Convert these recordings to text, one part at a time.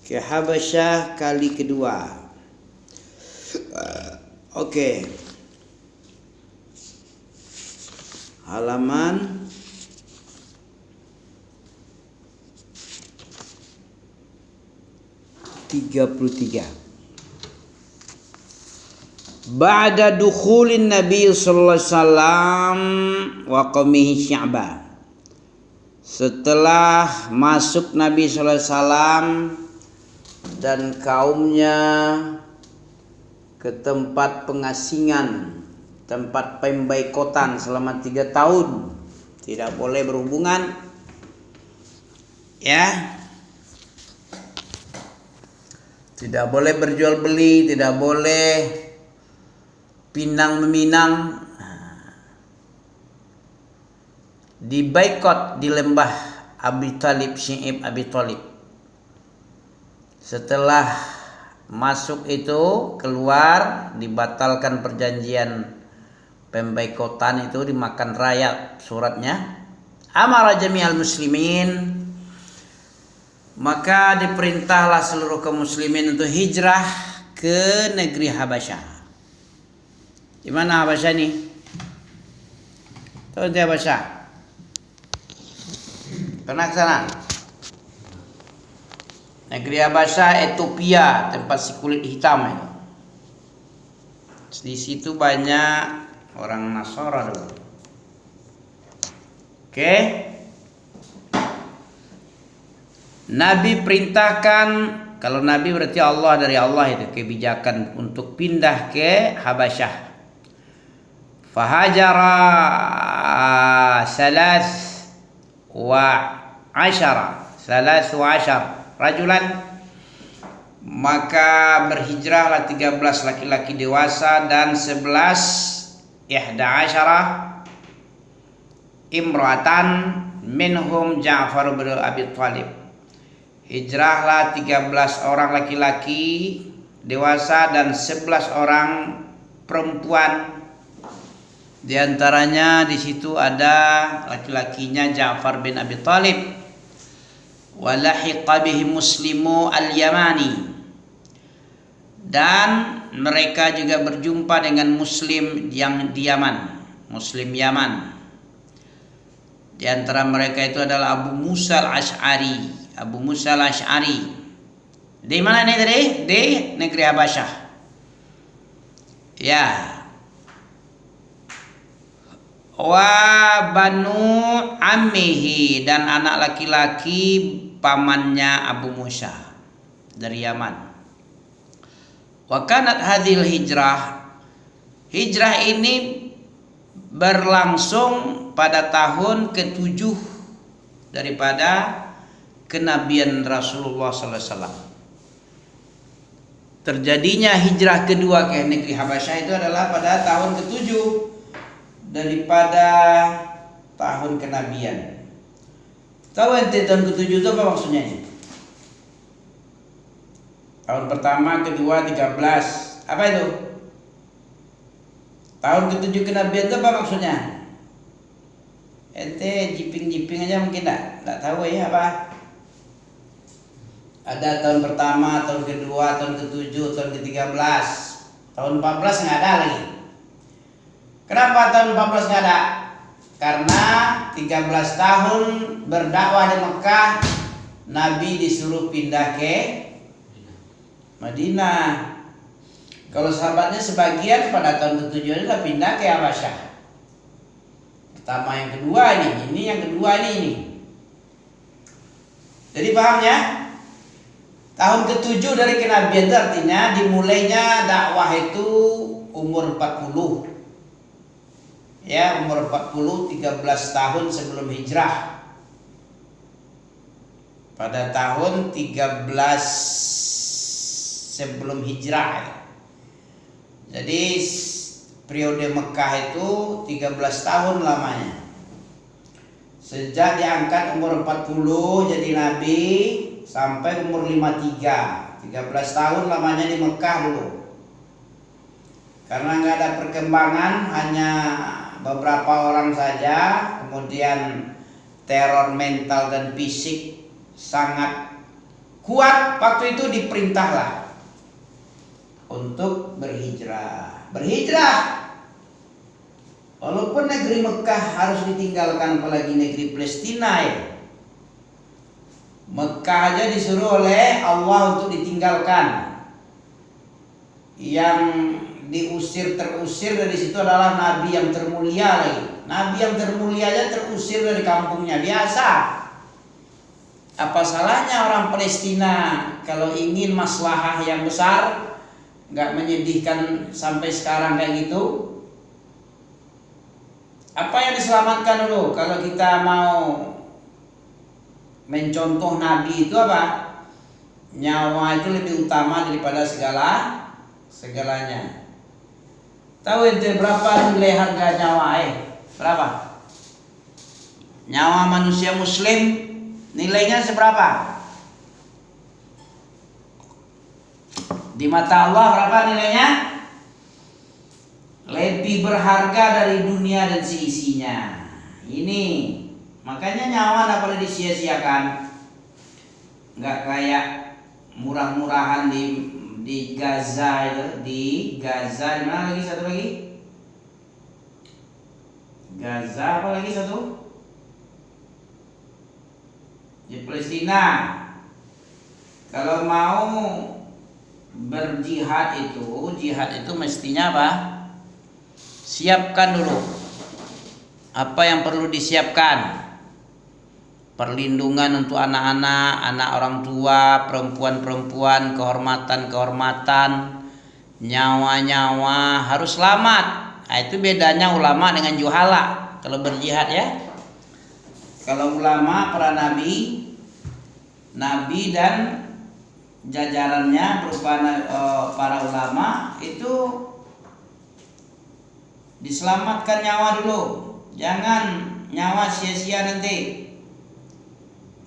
ke Habasyah kali kedua. Oke. Halaman 33. Ba'da dukhulin Nabi sallallahu alaihi wasallam wa qaumihi Sya'ba. Setelah masuk Nabi sallallahu alaihi wasallam dan kaumnya ke tempat pengasingan, tempat pembaikotan selama 3 tahun, tidak boleh berhubungan, ya, tidak boleh berjual beli, tidak boleh pinang meminang. Dibaikot di lembah Abi Thalib, Syi'ib Abi Thalib. Setelah masuk itu, keluar, dibatalkan perjanjian pembaikotan itu, dimakan raya suratnya. Amara jami'al muslimin, maka diperintahlah seluruh kaum muslimin untuk hijrah ke negeri Habasyah. Di mana Habasyah nih? Tahu di Habasyah? Pernah ke sana? Negeri Habasyah, Ethiopia, tempat si kulit hitam itu. Di situ banyak orang Nasara dulu. Oke. Nabi perintahkan, kalau Nabi berarti Allah, dari Allah itu kebijakan untuk pindah ke Habasyah. Fahajara salas wa ashar rajulan, maka berhijrahlah 13 laki-laki dewasa dan 11 imra'atan minhum Ja'far bin Abi Thalib. Hijrahlah 13 orang laki-laki dewasa dan 11 orang perempuan. Di antaranya di situ ada laki-lakinya Ja'far bin Abi Thalib. Walahiqa bihi muslimu al-Yamani, dan mereka juga berjumpa dengan muslim yang di Yaman, muslim Yaman. Di antara mereka itu adalah Abu Musa al-Asy'ari. Abu Musa al-Asy'ari di mana nih tadi? Di negeri Habasyah, ya. Wa banu ammihi, dan anak laki-laki pamannya Abu Musa dari Yaman. Wa kanat hadhil hijrah ini berlangsung pada tahun ke-7 daripada kenabian Rasulullah sallallahu alaihi wasallam. Terjadinya hijrah kedua ke negeri Habasyah itu adalah pada tahun ke-7 daripada tahun kenabian. Tahu ente tahun ke-7 itu apa maksudnya ini? Tahun pertama, kedua, 13. Apa itu? Tahun ke-7 kenabian itu apa maksudnya? Ente jiping-jiping aja mungkin enggak tahu ya apa? Ada tahun pertama, tahun kedua, tahun ke-7, tahun ke-13. Tahun 14 enggak ada lagi. Kenapa tahun 14 nggak ada? Karena 13 tahun berdakwah di Mekah, Nabi disuruh pindah ke Madinah. Kalau sahabatnya sebagian pada tahun ke-7 adalah pindah ke Habasyah. Pertama, yang kedua ini yang kedua ini. Jadi paham ya? Tahun ke-7 dari kenabian itu artinya dimulainya dakwah itu umur 40. Ya, umur 40, 13 tahun sebelum hijrah. Pada tahun 13 sebelum hijrah. Jadi periode Mekah itu 13 tahun lamanya. Sejak diangkat umur 40 jadi nabi sampai umur 53. 13 tahun lamanya di Mekah dulu. Karena nggak ada perkembangan, hanya beberapa orang saja, kemudian teror mental dan fisik sangat kuat, waktu itu diperintahlah untuk berhijrah. Walaupun negeri Mekah harus ditinggalkan, apalagi negeri Palestina ya. Mekah aja disuruh oleh Allah untuk ditinggalkan. Yang terusir dari situ adalah Nabi yang termulia lagi. Nabi yang termulia aja terusir dari kampungnya, biasa. Apa salahnya orang Palestina kalau ingin maslahah yang besar, nggak menyedihkan sampai sekarang kayak gitu? Apa yang diselamatkan dulu kalau kita mau mencontoh Nabi itu apa? Nyawa itu lebih utama daripada segalanya. Tahu ente berapa nilai harga nyawa? Berapa? Nyawa manusia muslim nilainya seberapa? Di mata Allah berapa nilainya? Lebih berharga dari dunia dan seisinya. Ini makanya nyawa tidak boleh disia-siakan. Nggak kayak murah-murahan di Gaza itu, di Gaza, di mana lagi satu lagi? Gaza apa lagi satu? Di Palestina. Kalau mau berjihad itu mestinya apa? Siapkan dulu apa yang perlu disiapkan. Perlindungan untuk anak-anak, anak orang tua, perempuan-perempuan, kehormatan, nyawa-nyawa harus selamat. Nah, itu bedanya ulama dengan juhala kalau berjihad ya. Kalau ulama, para nabi dan jajarannya berupa para ulama itu diselamatkan nyawa dulu. Jangan nyawa sia-sia nanti.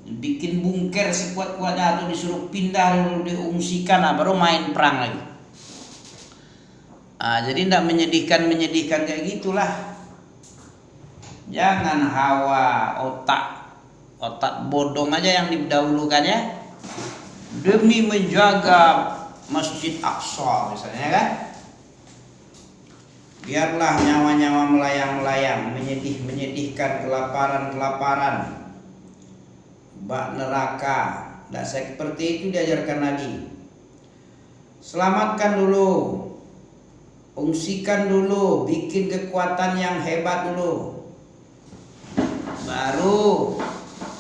Bikin bunker sekuat-kuatnya atau disuruh pindah dulu, diungsikan, baru main perang lagi. Jadi tidak menyedihkan kayak gitulah. Jangan hawa otak bodong aja yang didahulukan ya. Demi menjaga Masjid Aqsa misalnya kan. Biarlah nyawa-nyawa melayang-layang, menyedihkan kelaparan, bak neraka. Tidak seperti itu diajarkan Nabi. Selamatkan dulu, ungsikan dulu, bikin kekuatan yang hebat dulu, baru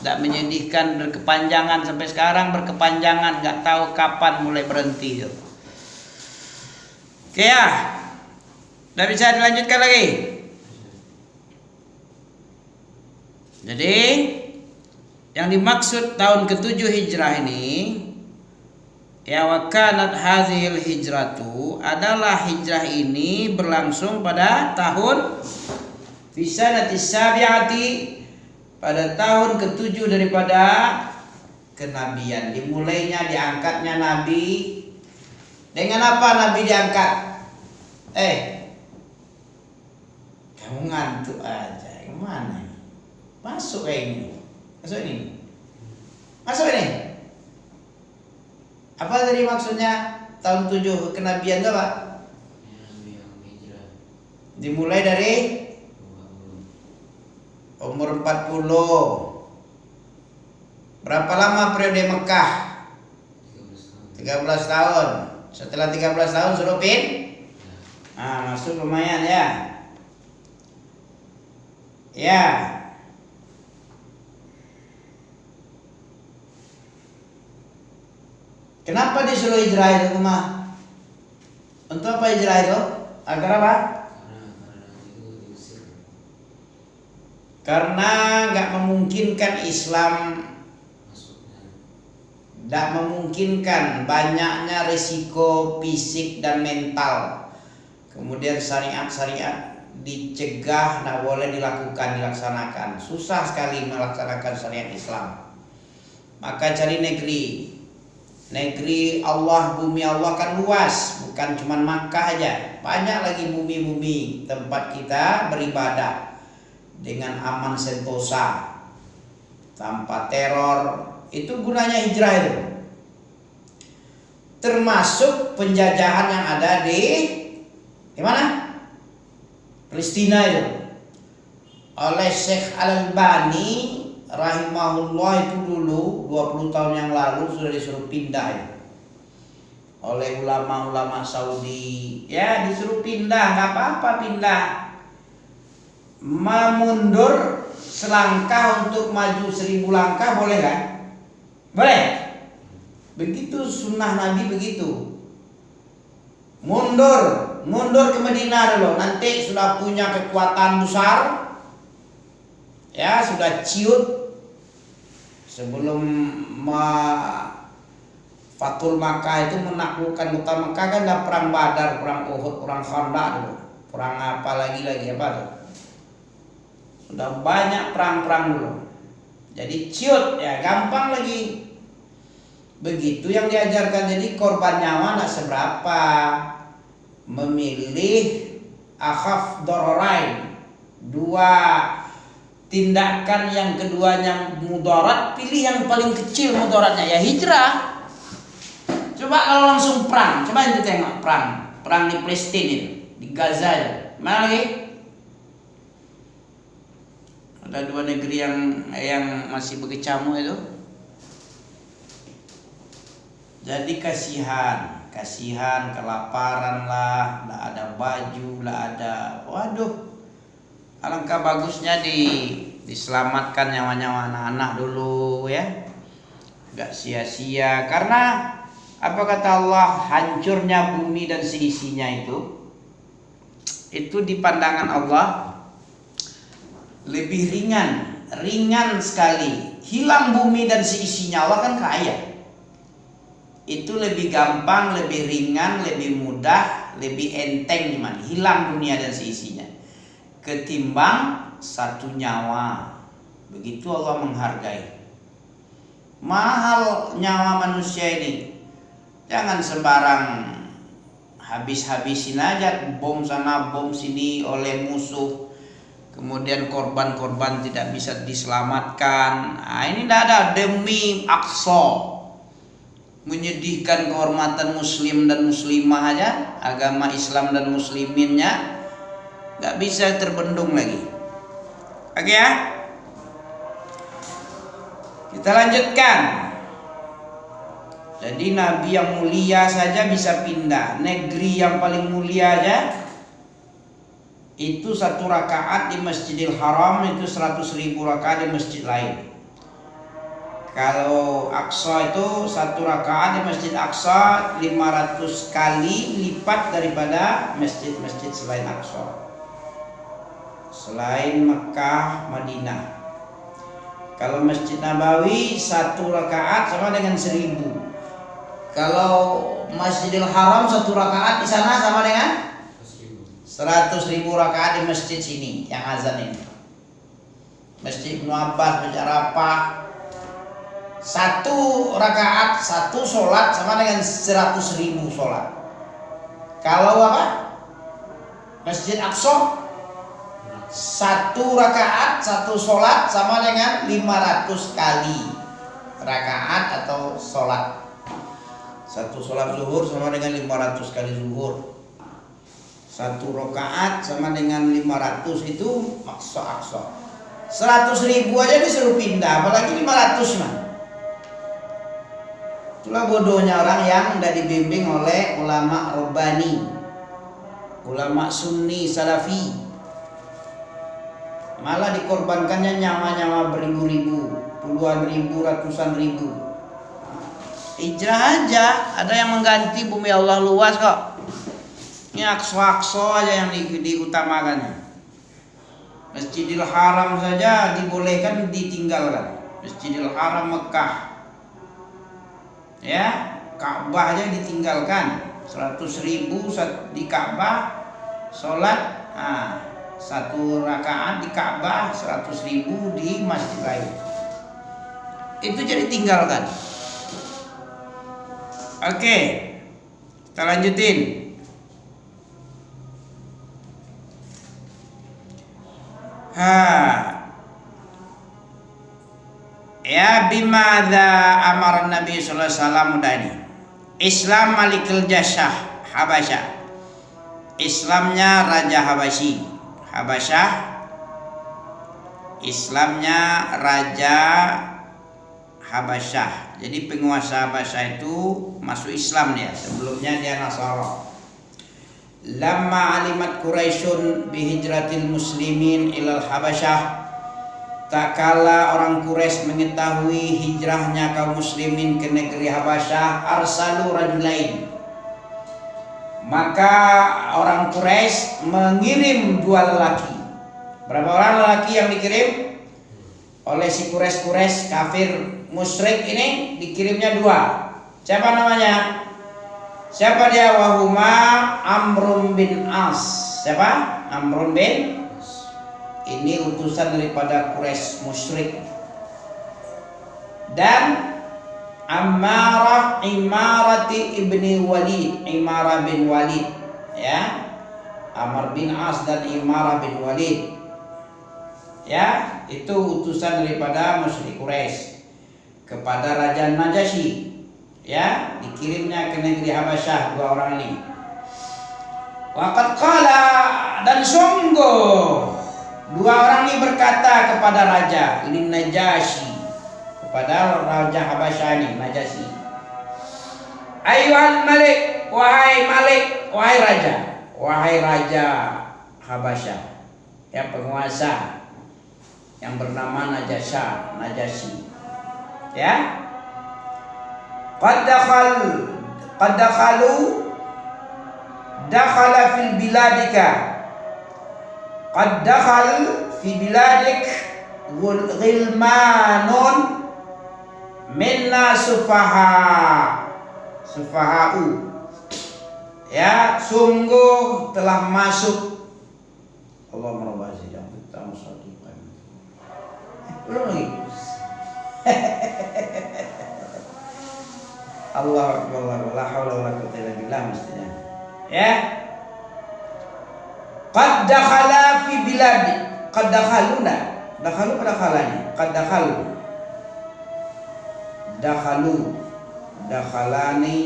tidak menyedihkan berkepanjangan. Sampai sekarang berkepanjangan, nggak tahu kapan mulai berhenti. Oke ya, udah bisa dilanjutkan lagi. Jadi yang dimaksud tahun ke-7 hijrah ini ya, wa kanat hadhil hijratu adalah hijrah ini berlangsung pada tahun fisanatis sabiati, pada tahun ke-7 daripada kenabian. Dimulainya, diangkatnya Nabi. Dengan apa Nabi diangkat? Kamu ngantuk aja. Gimana? Masuk kayak ini. Masuk ini. Apa tadi maksudnya tahun 7 kenabian itu Pak? Dimulai dari umur 40. Berapa lama periode Mekah? 13 tahun. Setelah 13 tahun suruh masuk lumayan ya. Ya. Kenapa disuruh hijrah itu mah? Untuk apa hijrah itu? Agar apa? Karena nggak memungkinkan Islam, nggak memungkinkan, banyaknya risiko fisik dan mental. Kemudian syariat dicegah, nggak boleh dilaksanakan. Susah sekali melaksanakan syariat Islam. Maka cari negeri Allah, bumi Allah kan luas, bukan cuma Makkah aja, banyak lagi bumi-bumi tempat kita beribadah dengan aman sentosa, tanpa teror. Itu gunanya hijrah itu. termasuk penjajahan yang ada di mana? Palestina itu. Oleh Syekh Al-Albani rahimahullah itu dulu 20 tahun yang lalu sudah disuruh pindah ya. Oleh ulama-ulama Saudi, ya disuruh pindah, nggak apa-apa pindah. Mundur selangkah untuk maju 1000 langkah boleh kan? Boleh. Begitu sunnah Nabi begitu. Mundur ke Madinah dulu. Nanti sudah punya kekuatan besar, ya sudah ciut sebelum Fathul Makkah itu menaklukkan kota Makkah kan ada perang Badar, perang Uhud, perang Khandaq dulu. Perang apa lagi apa tuh? Sudah banyak perang-perang dulu. Jadi ciut ya gampang lagi. Begitu yang diajarkan, jadi korban nyawa tidak seberapa. Memilih akhaf dororain, 2 tindakan yang keduanya mudarat, pilih yang paling kecil mudaratnya, ya hijrah. Coba kalau langsung perang, coba kita tengok perang di Palestina itu, di Gaza itu. Mana lagi? Ada 2 negeri yang masih berkecamuk itu. Jadi kasihan, kelaparan lah, tidak ada baju, tidak ada, waduh. Alangkah bagusnya diselamatkan nyawa-nyawa anak-anak dulu ya, gak sia-sia. Karena apa kata Allah, hancurnya bumi dan seisinya itu di pandangan Allah lebih ringan sekali. Hilang bumi dan seisinya, Allah kan kaya. Itu lebih gampang, lebih ringan, lebih mudah, lebih enteng gimana? Hilang dunia dan seisinya ketimbang 1 nyawa. Begitu Allah menghargai. Mahal nyawa manusia ini. Jangan sembarang habis-habisin aja, bom sana bom sini oleh musuh. Kemudian korban-korban tidak bisa diselamatkan. Nah, ini tidak ada, demi Aqsa. Menyedihkan kehormatan muslim dan muslimah aja, agama Islam dan musliminnya gak bisa terbendung lagi. Oke ya, kita lanjutkan. Jadi Nabi yang mulia saja bisa pindah. Negeri yang paling mulia aja itu 1 rakaat di Masjidil Haram itu 100.000 rakaat di masjid lain. Kalau Aqsa itu 1 rakaat di Masjid Aqsa 500 kali lipat daripada masjid-masjid selain Aqsa, selain Mekah, Madinah. Kalau Masjid Nabawi 1 rakaat sama dengan 1000. Kalau Masjidil Haram 1 rakaat di sana sama dengan 100.000 rakaat di masjid sini yang azan ini. Masjid Ibnu Abbas, Masjid Arafah, 1 rakaat 1 sholat sama dengan 100.000 sholat. Kalau apa? Masjid Aqsa 1 rakaat 1 sholat sama dengan 500 kali rakaat atau sholat. 1 sholat zuhur sama dengan 500 kali zuhur. 1 rakaat sama dengan 500, itu Aqsa. 100.000 aja disuruh pindah, apalagi 500 mah. Itulah bodohnya orang yang tidak dibimbing oleh ulama Rabbani, ulama Sunni Salafi. Malah dikorbankannya nyawa-nyawa beribu-ribu, puluhan ribu, ratusan ribu. Hijrah aja, ada yang mengganti, bumi Allah luas kok. Ini Aqsa aja yang diutamakannya. Masjidil Haram saja dibolehkan ditinggalkan. Masjidil Haram Mekah, ya, Ka'bah aja ditinggalkan. 100.000 di Ka'bah sholat, 1 rakaat di Ka'bah, 100.000 di masjid lain. Itu jadi tinggalkan. Oke, kita lanjutin. Ya, bimadza amara Nabi sallallahu alaihi wasallam, udah ini. Islam Malikul Jasyah Habasyah. Islamnya Raja Habasyi. Habasyah. Islamnya Raja Habasyah. Jadi penguasa Habasyah itu masuk Islam dia. Sebelumnya dia Nasara. Lamma alimat Quraisyun bihijratil muslimin ilal Habasyah. Tak kala orang Quraisy mengetahui hijrahnya kaum muslimin ke negeri Habasyah, arsalu rajulain. Maka orang Quraisy mengirim dua lelaki. Berapa orang lelaki yang dikirim oleh si Quraisy kafir musyrik ini? Dikirimnya dua. Siapa namanya? Siapa dia? Wahuma Amrun bin As. Siapa? Amrun bin. Ini utusan daripada Quraisy musyrik. Dan Ammarah Imarati ibni Walid, Imarah bin Walid, ya. Amr bin As dan Imarah bin Walid. Ya, itu utusan daripada musyrik Quraisy kepada Raja Najasyi. Ya, dikirimnya ke negeri Habasyah dua orang ini. Waqad qala, dan sungguh dua orang ini berkata kepada raja ini Najasyi, kepada Raja Habasyah ini Najasyi. Ayyuhal malik, wahai malik, wahai raja Habasyah, ya penguasa yang bernama Najasyi. Ya. Qad dakhala fil biladika. Qad dakhal fi biladik ghilmanun minna sufaha'u. Ya, sungguh telah masuk. Allahumma rabbana zidna kita musaddiqan. Belum lagi. Allahu akbar, la haula wala quwwata illa billah mestinya. Ya. Qad dakhala fi biladi. Qad dakhaluna. Dakhalu pada khalanya. Qad dakhalu. Dakhalani. Dakhalani.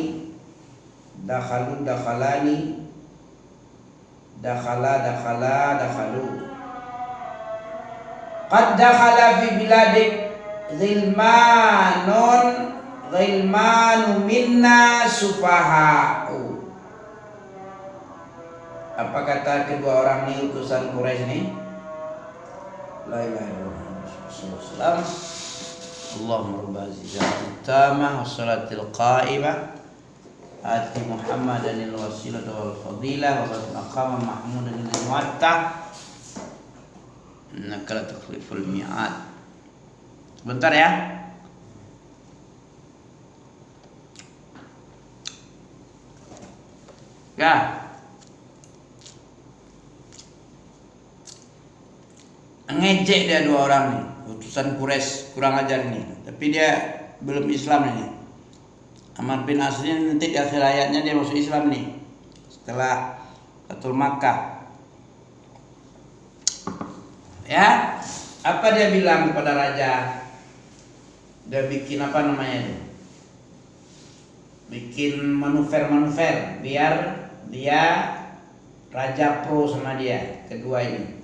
Dakhalu. Qad dakhala fi biladik ghilmanu minna sufaha'u. Apa kata kedua orang ini utusan Quraisy ini? La ilaha illallah. Allahumma rabbana zidna tamah wassalatil qa'imah ati Muhammadan al-wasilah wal fadilah wa ba'd maqama mahmudan lil muwatta innaka la tukhliful mi'ad. Sebentar ya. Ya. Ngejek dia dua orang nih, utusan Quraisy kurang ajar nih. Tapi dia belum Islam ini. Amr bin As ini nanti di akhir hayatnya dia masuk Islam nih. Setelah Fathul Makkah. Ya, apa dia bilang kepada raja? Dia bikin apa namanya itu? Bikin manuver biar dia raja pro sama dia kedua ini.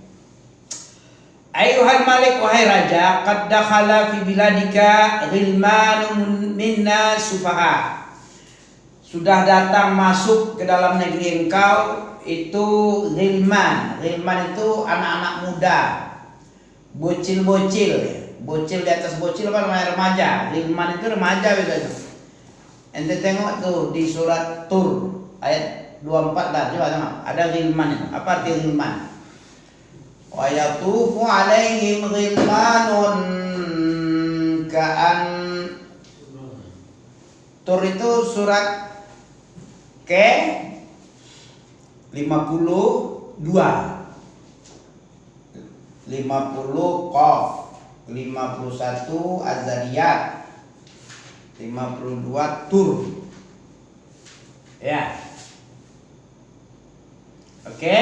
Ayyuhal malik, wahai raja, qad dakhala fi biladika ghilmanun minna sufaha. Sudah datang masuk ke dalam negeri engkau itu ghilman. Ghilman itu anak-anak muda. Bocil-bocil. Bocil di atas bocil apa namanya, remaja. Ghilman itu remaja begitu. Ente tengok tuh di surat Tur ayat 24 dah, coba tengok. Ada ghilman itu. Apa arti ghilman? Wa yatufu alaihim ghilmanun ka'an. Tur itu surat ke 52, 50 Qaf, 51 Az-Zariyat, 52 Tur. Ya. Oke.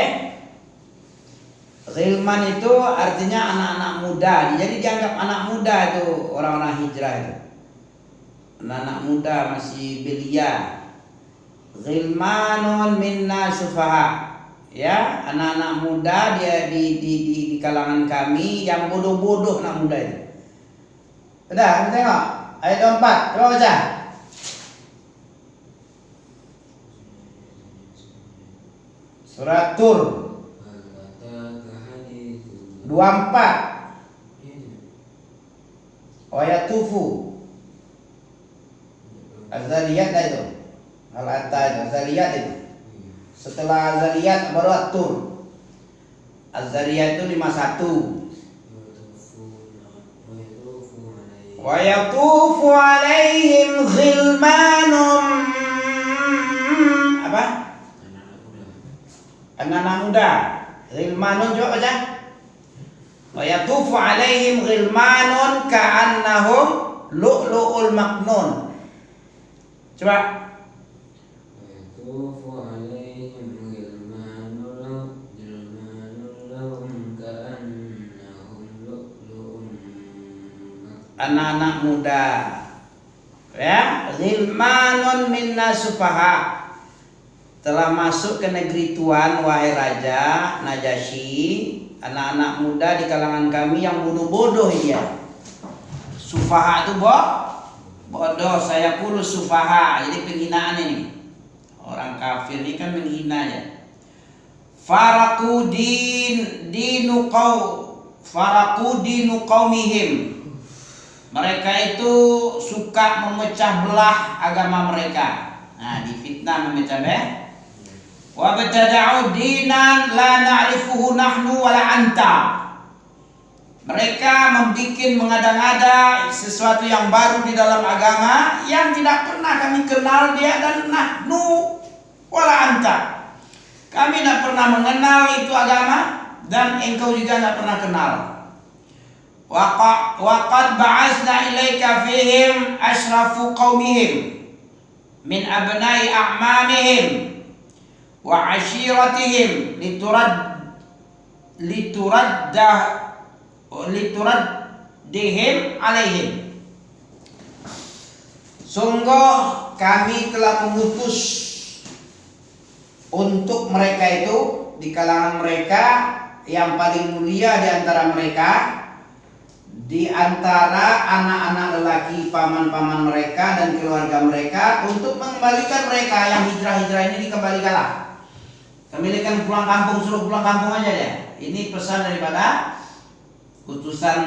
Ghilman itu artinya anak-anak muda. Jadi dianggap anak muda itu orang-orang hijrah itu. Anak-anak muda masih belia. ghilmanun minna sufaha. Ya, anak-anak muda dia di kalangan kami yang bodoh-bodoh anak muda itu. Udah, kita tengok ayat 24. Coba baca. Surat Tur 24. Ayat tufu. Az-Zariyat itu. Al-Atta itu, Az-Zariyat itu. Setelah Az-Zariyat baru At-Tur. Az-Zariyat itu 51. Wa yatufu alaihim ghilmanum apa? Anak-anak muda. Ghilmanun coba baca. Wa yatufu alaihim ghilmanun ka'annahum lu'lu'ul maknun. Coba. Anak-anak muda, ya, ghilmanun minna sufaha, telah masuk ke negeri Tuhan wahai Raja Najasyi, anak-anak muda di kalangan kami yang bodoh-bodoh ya. Sufaha itu bodoh, saya puluh sufaha, jadi penghinaan ini. Orang kafir ini kan menghina ya. Faraku dinu qaumihim. Mereka itu suka memecah belah agama mereka. Nah, difitnah memecah belah. Wa batada'u dinan la na'rifuhu nahnu wala anta. Mereka membuat mengada-ngada sesuatu yang baru di dalam agama yang tidak pernah kami kenal dia dan nahnu wala anta. Kami tidak pernah mengenal itu agama dan engkau juga tidak pernah kenal. Waqad ba'asna ilaika fihim ashrafu qaumihim min abnai a'mamihim wa ashiratihim lituraddihim alaihim. Sungguh kami telah mengutus untuk mereka itu di kalangan mereka yang paling mulia di antara mereka, di antara anak-anak lelaki paman-paman mereka dan keluarga mereka, untuk mengembalikan mereka yang hijrah-hijrah ini dikembalikanlah. Kembalikan pulang kampung, suruh pulang kampung aja ya. Ini pesan daripada utusan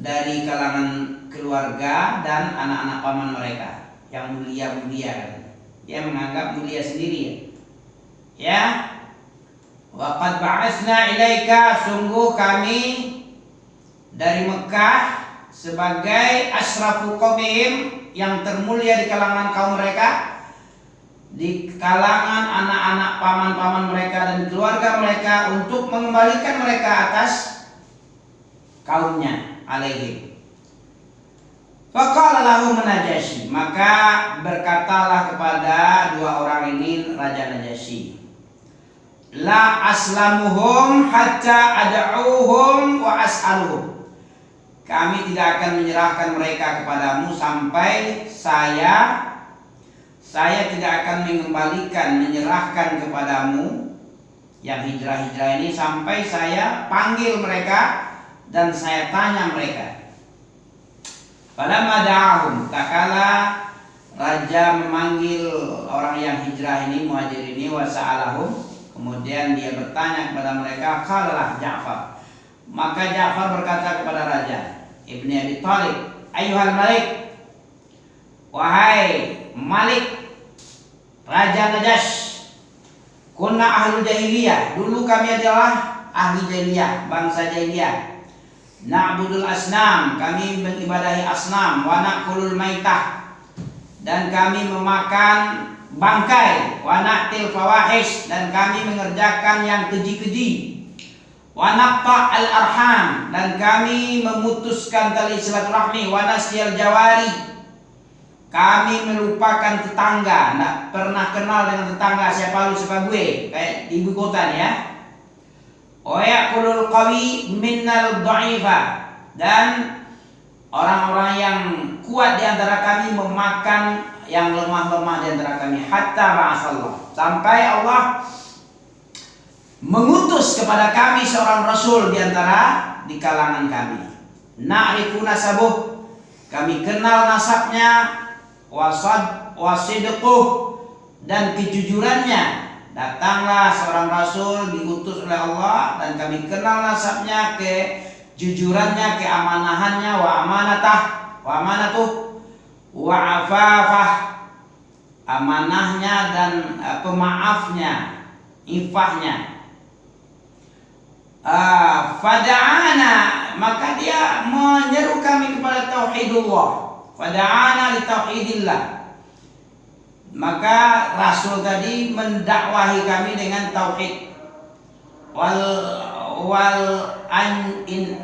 dari kalangan keluarga dan anak-anak paman mereka yang mulia-mulia. Dia menganggap mulia sendiri ya. Ya. Waqad ba'asna ilaika, sungguh kami dari Mekah sebagai asrafu qaumihim, yang termulia di kalangan kaum mereka, di kalangan anak-anak paman-paman mereka dan keluarga mereka, untuk mengembalikan mereka atas kaumnya alaihim. Faqala lahum Najasyi, maka berkatalah kepada dua orang ini Raja Najasyi, la aslamuhum hatta ad'uhum wa as'aluhum. Kami tidak akan menyerahkan mereka kepadamu sampai saya tidak akan menyerahkan kepadamu yang hijrah-hijrah ini sampai saya panggil mereka dan saya tanya mereka. Falamma da'ahum, takala raja memanggil orang yang hijrah ini, muhajir ini, wa sa'alahum, kemudian dia bertanya kepada mereka, qala Ja'far. Maka Ja'far berkata kepada Raja Ibni Abi Thalib, ayyuhal malik, wahai Malik, Raja Najasyi, kunna ahlu jahiliyah, dulu kami adalah ahli jahiliyah, bangsa jahiliyah. Na'budul asnam, kami mengibadahi asnam, wa na'kulul maitah, dan kami memakan bangkai, wa na'til fawahish, dan kami mengerjakan yang keji-keji, wa naqta' al-arham, dan kami memutuskan tali silaturahmi, wa nasyal jawari, kami melupakan tetangga, tidak pernah kenal dengan tetangga, siapa lu siapa gue, kayak di ibu kota ya. Wa ya'kulul qawi minnal dha'ifa, dan orang-orang yang kuat di antara kami memakan yang lemah-lemah di antara kami hatta ba'atsallah, sampai Allah mengutus kepada kami seorang rasul di kalangan kami. Na'rifu nasabuh, kami kenal nasabnya, wasidquh, dan kejujurannya. Datanglah seorang rasul diutus oleh Allah dan kami kenal nasabnya, kejujurannya, keamanahannya, wa amanatuh, wa afafah, amanahnya dan pemaafnya, ifahnya. Fada'ana, maka dia menyeru kami kepada tauhidullah. Fada'ana li tauhidillah, maka rasul tadi mendakwahi kami dengan tauhid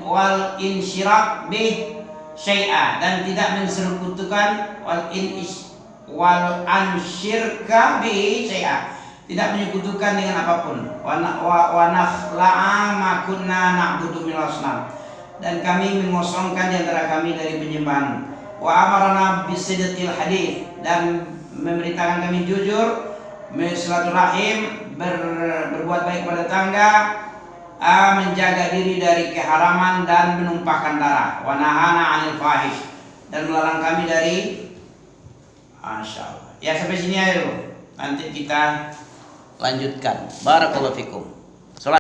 wal insyirak bih syai'a, dan tidak menserukutukan wal ansyirka bih syai'a, tidak menyekutukan dengan apapun. Wa nakhla'a ma kunna na'budu min asnam, dan kami mengosongkan di antara kami dari penyembahan. Wa amarna bisidqil hadits, dan memerintahkan kami jujur, silaturahim, berbuat baik pada tetangga, menjaga diri dari keharaman dan menumpahkan darah. Wa nahana 'anil fahish, dan melarang kami dari Masya Allah. Ya, sampai sini aja dulu. Nanti kita lanjutkan. Barakallahu fikum.